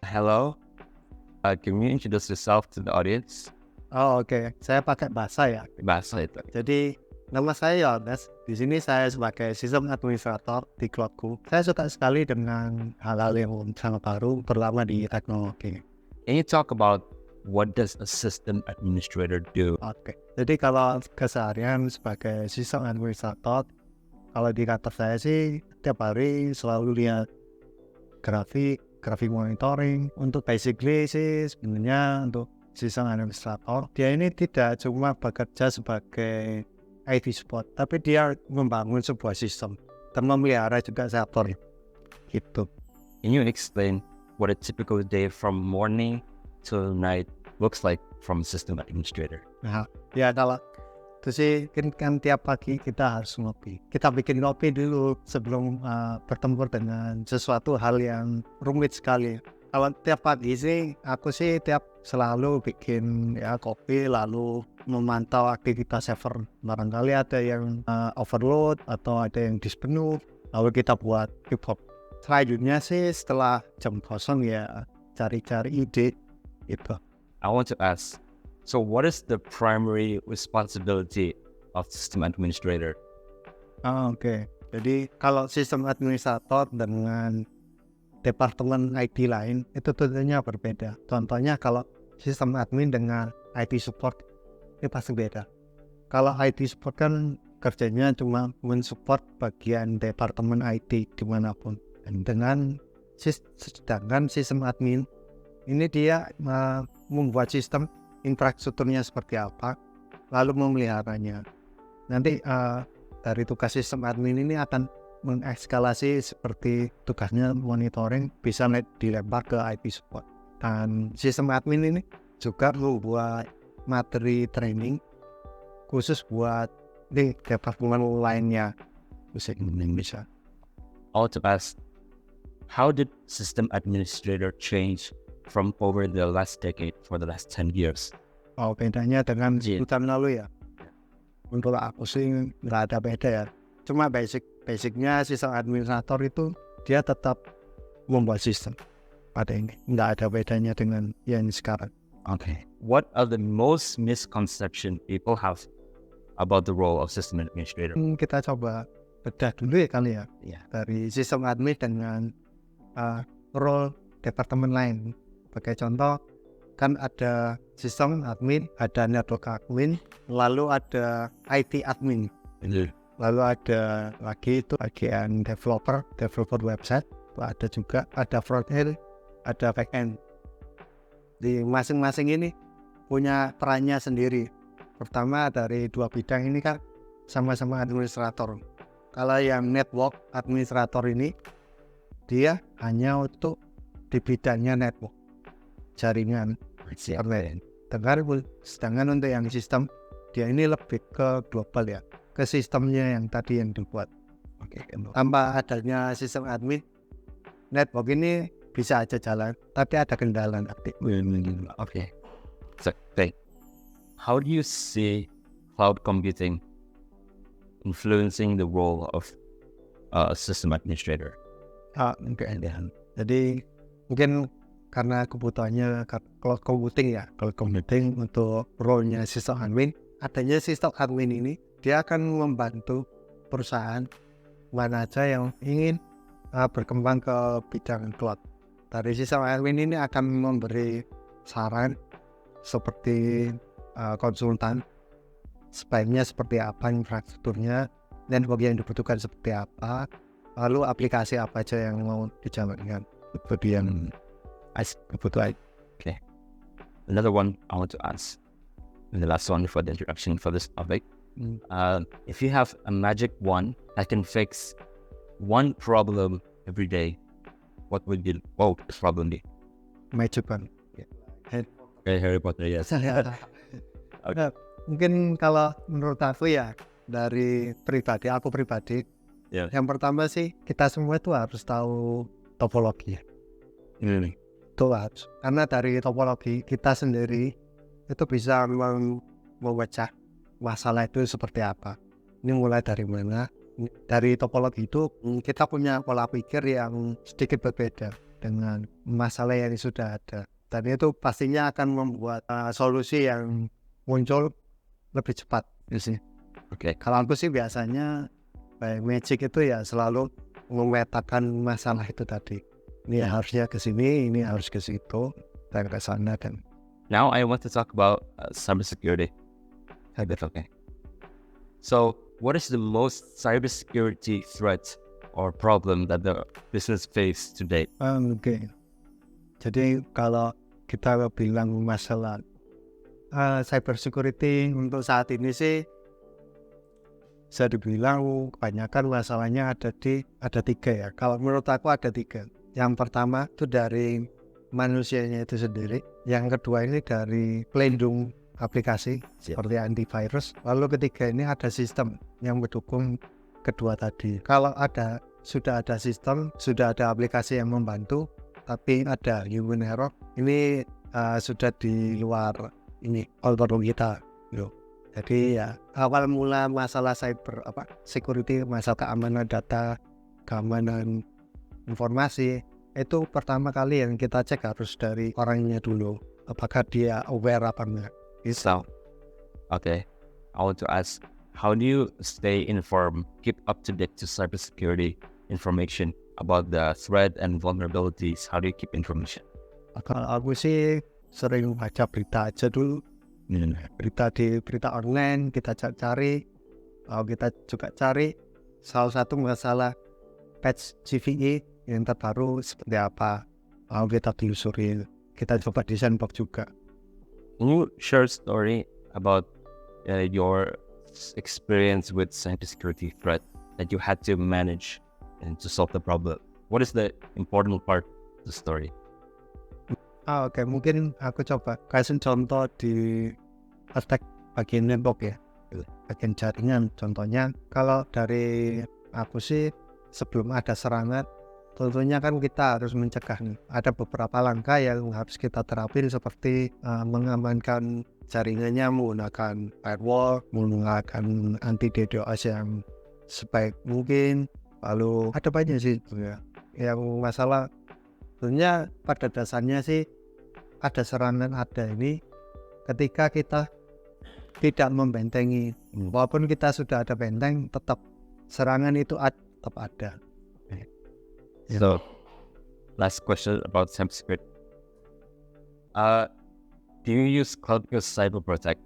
Hello, can you introduce yourself to the audience? Oh, oke. Saya pakai bahasa ya. Bahasa itu. Jadi nama saya Yohanes. Di sini saya sebagai sistem administrator di Cloudku. Saya suka sekali dengan hal-hal yang sangat baru, terutama di teknologi. Can you talk about what does a system administrator do? Oke. Jadi kalau keseharian sebagai sistem administrator, kalau di kantor saya sih tiap hari selalu lihat grafik monitoring. Untuk basically sih sebenarnya untuk sistem administrator, dia ini tidak cuma bekerja sebagai IT support, tapi dia membangun sebuah sistem dan memelihara juga server gitu. Can you explain what a typical day from morning till night looks like from a system administrator? Nah, ya kalau itu sih kan tiap pagi kita harus ngopi. Kita bikin ngopi dulu sebelum bertempur dengan sesuatu hal yang rumit sekali. Kalau tiap pagi sih, aku sih selalu bikin ya kopi, lalu memantau aktivitas server. Barangkali ada yang overload atau ada yang dispenuh, lalu kita buat report. Selanjutnya sih setelah jam kosong ya cari-cari ide gitu. I want to ask, so what is the primary responsibility of system administrator? Oke. Jadi kalau sistem administrator dengan departemen IT lain itu tentunya berbeda. Contohnya kalau sistem admin dengan IT support itu pasti beda. Kalau IT support kan kerjanya cuma mensupport bagian departemen IT dimanapun. Sedangkan sistem admin ini dia membuat sistem infrastrukturnya seperti apa, lalu memeliharanya. Nanti dari tugas sistem admin ini akan mengekskalasi seperti tugasnya monitoring bisa dilempar ke IT support. Dan sistem admin ini juga membuat materi training khusus buat departemen lainnya. Bisa. I want to ask, how did system administrator change from over the last decade for the last 10 years? Oh, bedanya dengan tahun lalu ya. Untuk aku sih nggak ada beda ya. Cuma basicnya sistem administrator itu dia tetap membuat sistem pada ini. Nggak ada bedanya dengan yang sekarang. Okay. What are the most misconception people have about the role of system administrator? Kita coba bedah dulu ya kali ya. Yeah. Dari sistem admin dengan role departemen lain. Sebagai contoh, kan ada sistem admin, ada network admin, lalu ada IT admin. Lalu ada lagi itu bagian developer website, ada front end, ada back end. Di masing-masing ini punya perannya sendiri. Pertama dari dua bidang ini kan sama-sama administrator. Kalau yang network administrator ini dia hanya untuk di bidangnya network, jaringan, sedangkan untuk yang sistem dia ini lebih ke global ya, ke sistemnya yang tadi yang dibuat. Oke. Tanpa adanya sistem admin, network ini bisa aja jalan, tapi ada kendala nanti. Okay. So, how do you see cloud computing influencing the role of a system administrator? Jadi mungkin karena kebutuhannya cloud computing untuk role-nya sistem admin, adanya sistem admin ini dia akan membantu perusahaan mana aja yang ingin berkembang ke bidang cloud. Dari sistem admin ini akan memberi saran seperti konsultan, sebaiknya seperti apa infrastrukturnya, network yang dibutuhkan seperti apa, lalu aplikasi apa aja yang mau dijalankan. Seperti yang kebutuhan. Okay. Another one I want to ask, and the last one for the introduction for this topic. If you have a magic wand that can fix one problem every day, what would the problem be? Magic wand. Harry Potter, yes. Nah, mungkin kalau menurut aku ya, dari aku pribadi, Yeah. yang pertama sih kita semua itu harus tahu topologi. Itu harus, karena dari topologi kita sendiri itu bisa memecah masalah itu seperti apa. Ini mulai dari mana? Dari topologi itu kita punya pola pikir yang sedikit berbeda. dengan masalah yang sudah ada. Dan itu pastinya akan membuat solusi yang muncul lebih cepat. Okay. Kalau aku sih biasanya by magic itu ya selalu memetakan masalah itu tadi. Ini harusnya ke sini, ini harus ke situ, dan ke sana. Dan now I want to talk about cybersecurity. Okay. So, what is the most cybersecurity threat or problem that the business face today? Oke. Jadi kalau kita bilang masalah cybersecurity untuk saat ini sih bisa dibilang kebanyakan masalahnya ada 3 ya. Kalau menurut aku ada 3. Yang pertama itu dari manusianya itu sendiri. Yang kedua ini dari pelindung aplikasi seperti antivirus. Lalu ketiga ini ada sistem yang mendukung kedua tadi. Kalau sudah ada sistem, sudah ada aplikasi yang membantu, tapi ada human error, ini sudah di luar ini kontrol kita. Jadi ya awal mula masalah security, masalah keamanan data, keamanan informasi, itu pertama kali yang kita cek harus dari orangnya dulu, apakah dia aware apa enggak. So, okay, I want to ask, how do you stay informed, keep up to date to cybersecurity information about the threat and vulnerabilities? How do you keep information? Kalau aku sih sering baca berita aja dulu. Berita online kita cari, kita juga cari salah satu masalah patch GVE yang terbaru seperti apa, kita telusuri, kita coba di sandbox juga. Can you share a story about your experience with cybersecurity threat that you had to manage and to solve the problem? What is the important part of the story? Oke, mungkin aku coba kasih contoh di aspek bagian network ya, bagian jaringan. Contohnya kalau dari aku sih sebelum ada serangan, tentunya kan kita harus mencegah nih. Ada beberapa langkah yang harus kita terapin seperti mengamankan jaringannya menggunakan firewall, menggunakan anti DDoS yang sebaik mungkin. Lalu ada banyak sih ya. Yang masalah tentunya pada dasarnya sih ada serangan ini ketika kita tidak membentengi. Walaupun kita sudah ada benteng, tetap serangan itu tetap ada. So, last question about cybersecurity. Do you use CloudGuard Cyber Protect?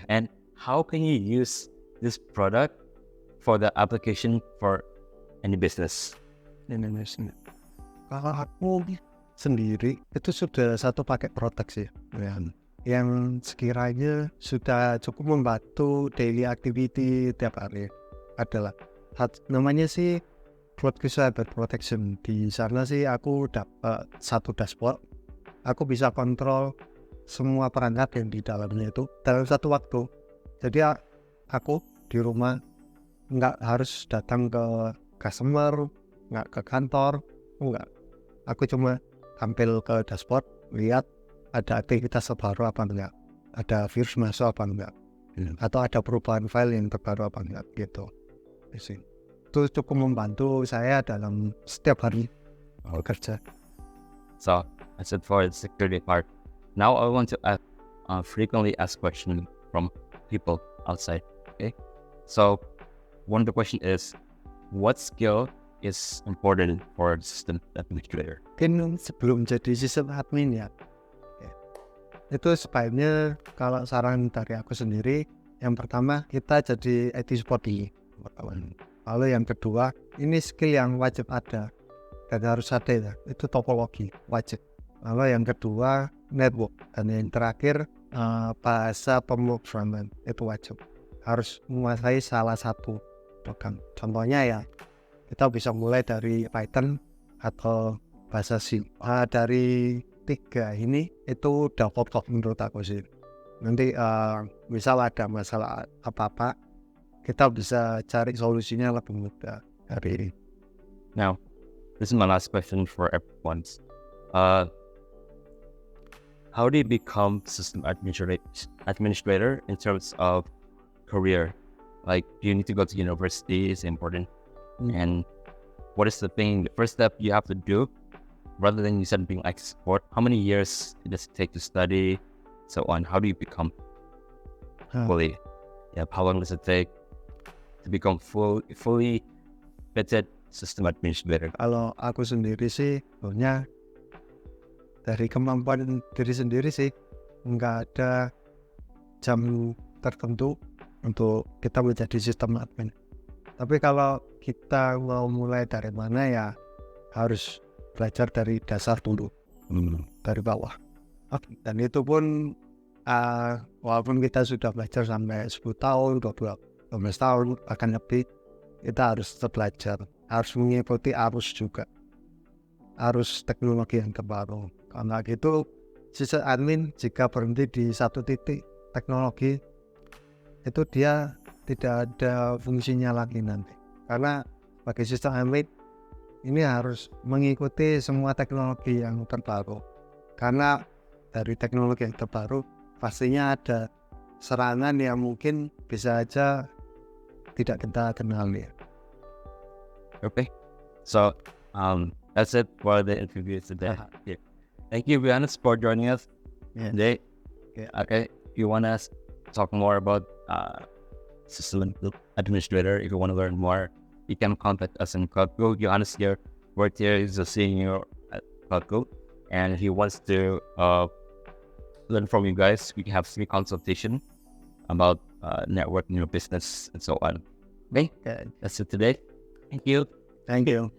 And how can you use this product for the application for any business? Kalau aku sendiri itu sudah satu paket proteksi yang sekiranya sudah cukup membantu daily activity tiap hari. Adalah namanya sih CloudGuard Cyber Protection. Di sana sih aku dapat satu dashboard, aku bisa kontrol semua perangkat yang di dalamnya itu dalam satu waktu. Jadi aku di rumah nggak harus datang ke customer, nggak ke kantor, enggak. Aku cuma tampil ke dashboard, lihat ada aktivitas terbaru apa enggak, ada virus masuk apa enggak, atau ada perubahan file yang terbaru apa enggak gitu. Itu cukup membantu saya dalam setiap hari bekerja. So that's it for the security part. Now I want to ask frequently asked question from people outside. Okay, so one of the question is, what skill is important for system administrator? Mungkin sebelum jadi sistem admin ya, itu sebaiknya kalau saran dari aku sendiri, yang pertama kita jadi IT support dulu. Lalu yang kedua, ini skill yang wajib ada dan harus ada ya, itu topologi wajib. Lalu yang kedua network, dan yang terakhir bahasa pemrograman itu wajib, harus menguasai salah satu program. Contohnya ya, kita bisa mulai dari Python atau bahasa C. Dari 3 ini itu udah pokok menurut aku sih. Nanti misal ada masalah apa-apa, kita bisa cari solusinya lebih mudah dari ini. Now, this is my last question for everyone. How do you become system administrator in terms of career? Like, do you need to go to university? Is important. And what is the first step you have to do rather than you said being IT support, how many years does it take to study, so on? How do you become fully? Yeah, how long does it take to become fully vetted system administrator? Kalau aku sendiri sih, sebenarnya dari kemampuan diri sendiri sih, nggak ada jam tertentu untuk kita menjadi sistem admin. Tapi kalau kita mau mulai dari mana ya harus belajar dari dasar dulu, dari bawah. Dan itu pun walaupun kita sudah belajar sampai 10 tahun, 12 tahun, bahkan lebih, kita harus tetap belajar, harus mengikuti arus juga, arus teknologi yang terbaru. Karena gitu, sistem admin jika berhenti di satu titik teknologi, itu dia tidak ada fungsinya lagi nanti. Karena bagi sistem admin ini harus mengikuti semua teknologi yang terbaru. Karena dari teknologi yang terbaru pastinya ada serangan yang mungkin bisa aja tidak kita kenali. Okay, so that's it for the interview today. Yeah. Thank you, Johannes, for joining us today. Okay, you want to talk more about system administrator? If you want to learn more, you can contact us in CloudGo. Johannes here, worked here, is a senior at CloudGo, and he wants to learn from you guys. We have free consultation about networking your business and so on. Okay, that's it today. Thank you. Thank you.